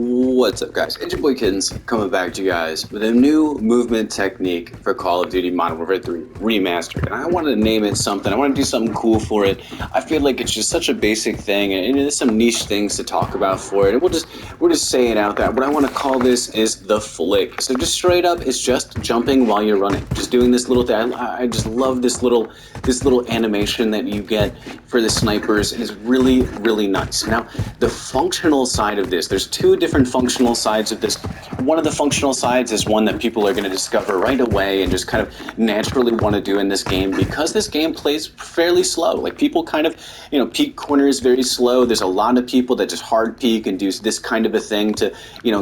What's up, guys? It's your boy Kittens coming back to you guys with a new movement technique for Call of Duty Modern Warfare 3 Remastered. And I wanted to name it something. I want to do something cool for it. I feel like it's just such a basic thing, and there's some niche things to talk about for it. And we're just saying out that what I want to call this is the flick. So just straight up, it's just jumping while you're running. Just doing this little thing. I just love this little animation that you get for the snipers. It is really, really nice. Now, the functional side of this, there's two different functional sides of this. One of the functional sides is one that people are going to discover right away and just kind of naturally want to do in this game because this game plays fairly slow. Like, people kind of, peek corners very slow. There's a lot of people that just hard peek and do this kind of a thing to,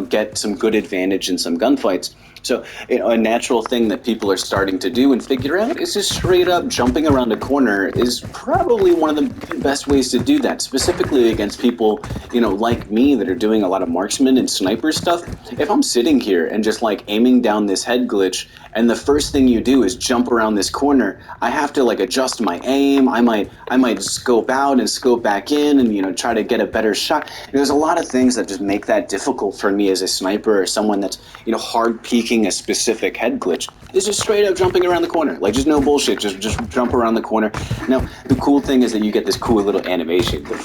get some good advantage in some gunfights. So, a natural thing that people are starting to do and figure out is just straight up jumping around a corner is probably one of the best ways to do that, specifically against people, like me that are doing a lot of marksman and sniper stuff. If I'm sitting here and just like aiming down this head glitch and the first thing you do is jump around this corner, I have to like adjust my aim. I might scope out and scope back in and, try to get a better shot. There's a lot of things that just make that difficult for me as a sniper or someone that's, hard peeking a specific head glitch. Is just straight up jumping around the corner. Like, just no bullshit, just jump around the corner. Now, the cool thing is that you get this cool little animation, the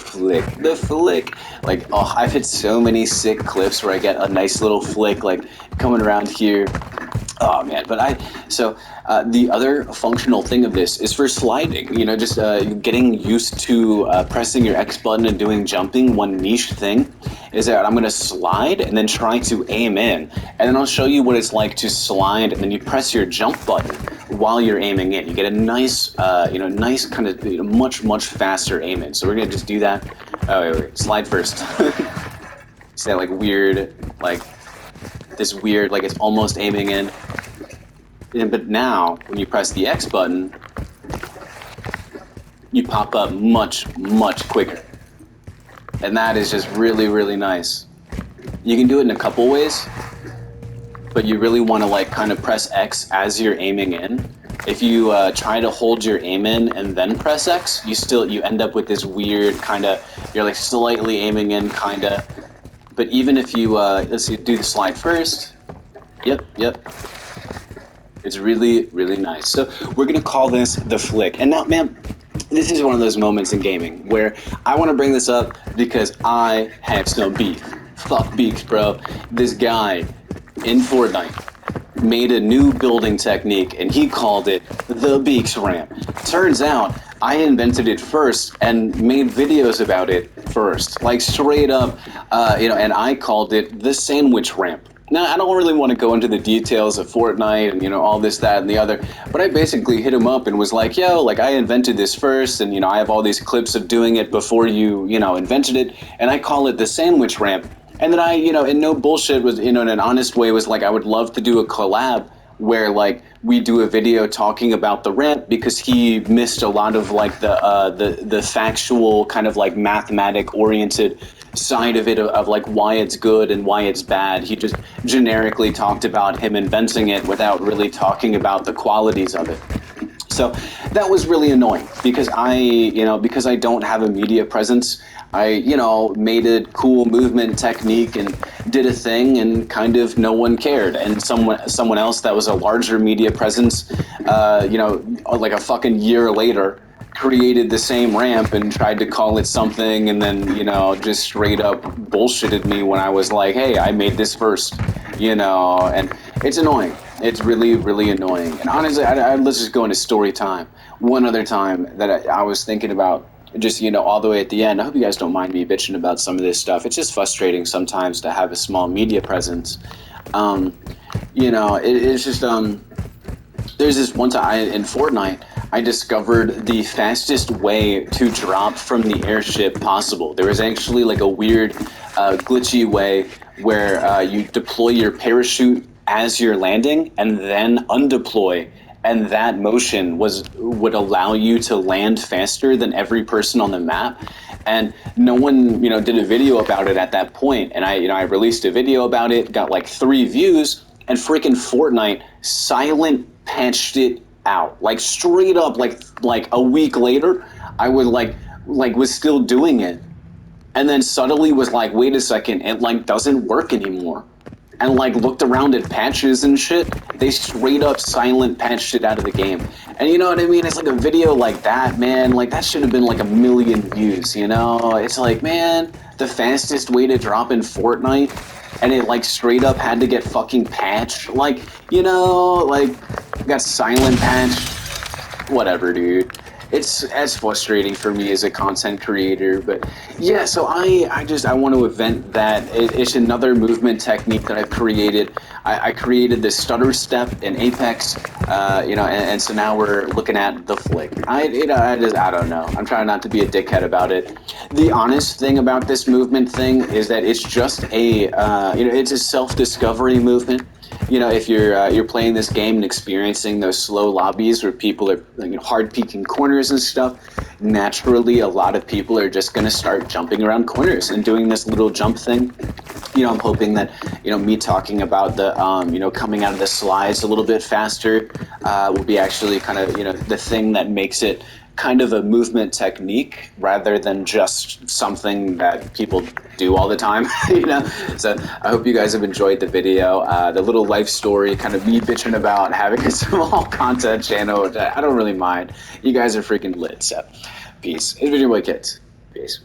flick. Like, oh, I've hit so many sick clips where I get a nice little flick, like, coming around here. Oh man, but the other functional thing of this is for sliding, just getting used to pressing your X button and doing jumping. One niche thing is that I'm going to slide and then try to aim in, and then I'll show you what it's like to slide and then you press your jump button while you're aiming in. You get a nice, nice kind of much faster aim in. So we're going to just do that. Oh, wait, slide first. See that like weird, like this weird, like it's almost aiming in. But now, when you press the X button, you pop up much quicker. And that is just really, really nice. You can do it in a couple ways, but you really want to like kind of press X as you're aiming in. If you try to hold your aim in and then press X, you end up with this weird kind of, you're like slightly aiming in kind of. But even if you, let's see, do the slide first. Yep. It's really, really nice. So we're going to call this the flick. And now, man, this is one of those moments in gaming where I want to bring this up because I have some beef. Fuck beaks, bro. This guy in Fortnite made a new building technique and he called it the Beaks ramp. Turns out I invented it first and made videos about it first. Like, straight up, and I called it the sandwich ramp. Now, I don't really want to go into the details of Fortnite and, all this, that, and the other, but I basically hit him up and was like, yo, like, I invented this first, and, I have all these clips of doing it before you, invented it, and I call it the sandwich ramp. And then I, in no bullshit, was, in an honest way, was like, I would love to do a collab where, like, we do a video talking about the ramp because he missed a lot of, like, the factual kind of, like, mathematic-oriented side of it, of like why it's good and why it's bad. He just generically talked about him inventing it without really talking about the qualities of it. So that was really annoying because I don't have a media presence. I, made a cool movement technique and did a thing and kind of no one cared. And someone else that was a larger media presence, like a fucking year later, created the same ramp and tried to call it something and then, just straight up bullshitted me when I was like, hey, I made this first, and it's annoying. It's really, really annoying. And honestly, let's just go into story time. One other time that I was thinking about, just, all the way at the end, I hope you guys don't mind me bitching about some of this stuff. It's just frustrating sometimes to have a small media presence. It's just, there's this one time in Fortnite, I discovered the fastest way to drop from the airship possible. There was actually like a weird, glitchy way where you deploy your parachute as you're landing and then undeploy, and that motion would allow you to land faster than every person on the map. And no one, did a video about it at that point. And I released a video about it, got like 3 views, and freaking Fortnite silent patched it out. Like, straight up, like a week later, I would was still doing it. and then suddenly was like, wait a second, it like doesn't work anymore. And like looked around at patches and shit, they straight up silent patched it out of the game. And you know what I mean? It's like a video like that, man, like that should have been like 1 million views, you know? It's like, man, the fastest way to drop in Fortnite, and it like straight up had to get fucking patched. Like, you know, like got silent patched. Whatever, dude. It's as frustrating for me as a content creator, but yeah. So I want to event that. It's another movement technique that I've created. I created this stutter step in Apex, you know, and so now we're looking at the flick. I don't know. I'm trying not to be a dickhead about it. The honest thing about this movement thing is that it's just a, you know, it's a self-discovery movement. You know, if you're playing this game and experiencing those slow lobbies where people are, you know, hard peeking corners and stuff, naturally a lot of people are just going to start jumping around corners and doing this little jump thing. You know, I'm hoping that, you know, me talking about the, you know, coming out of the slides a little bit faster will be actually kind of, you know, the thing that makes it kind of a movement technique rather than just something that people do all the time, you know? So I hope you guys have enjoyed the video. The little life story, kind of me bitching about having a small content channel, which I don't really mind. You guys are freaking lit, so peace. It's been your boy Kids. Peace.